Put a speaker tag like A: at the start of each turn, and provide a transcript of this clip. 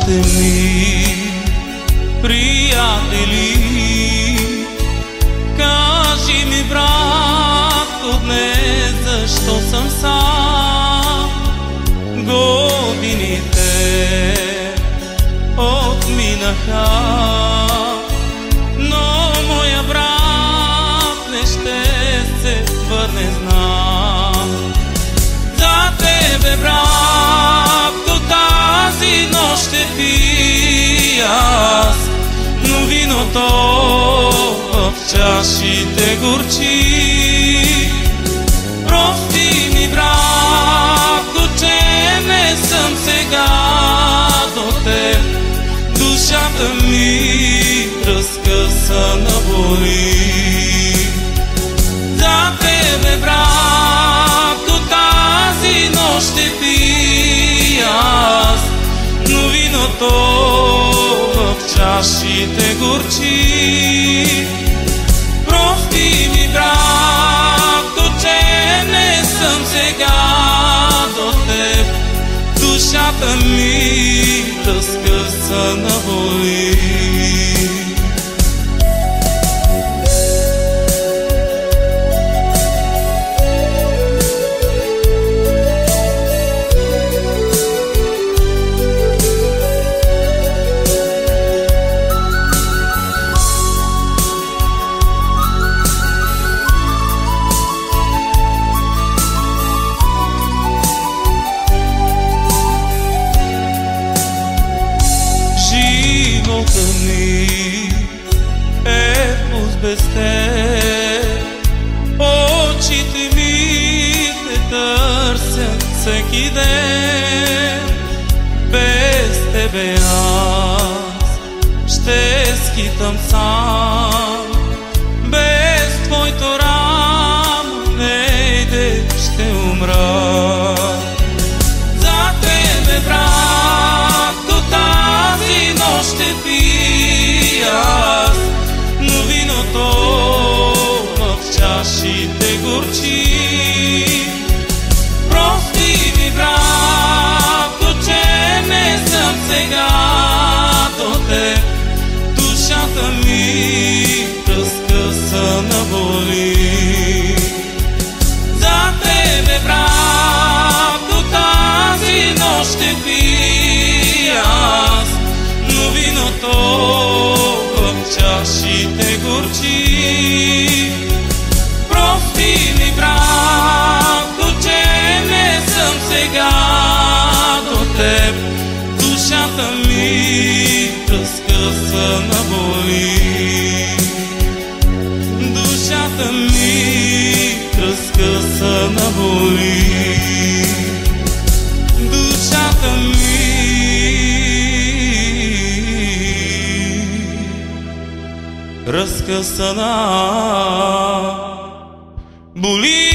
A: Слушайте ми, приятели, кажи ми, братко, днес защо съм сам? Годините отминаха, но моя брат не ще се върне, знам. За тебе, братко, тази нощ ще пия аз, но виното в чашите горчи. Прости ми, братко, че не съм сега до теб, душата ми разкъсана боли. За тебе, братко, тази нощ ще пия аз, но виното в чашите горчи. Прости ми, братко, че не съм сега до теб, душата ми разкъсана боли. Живота ми е пуст без теб, очите ми те търсят всеки ден. Без тебе аз ще скитам сам, без твоето рамо нейде ще умра. За тебе, братко, тази нощ ще пия аз, но виното в чашите горчи. Прости ми, братко, че не съм сега до теб, душата ми разкъсана боли. За тебе, братко, тази нощ ще пия аз, но виното в чашите горчи. Прости ми, братко, че не съм сега до теб, душата ми разкъсана боли. Душата ми разкъсана боли. Душата ми разкъсана боли.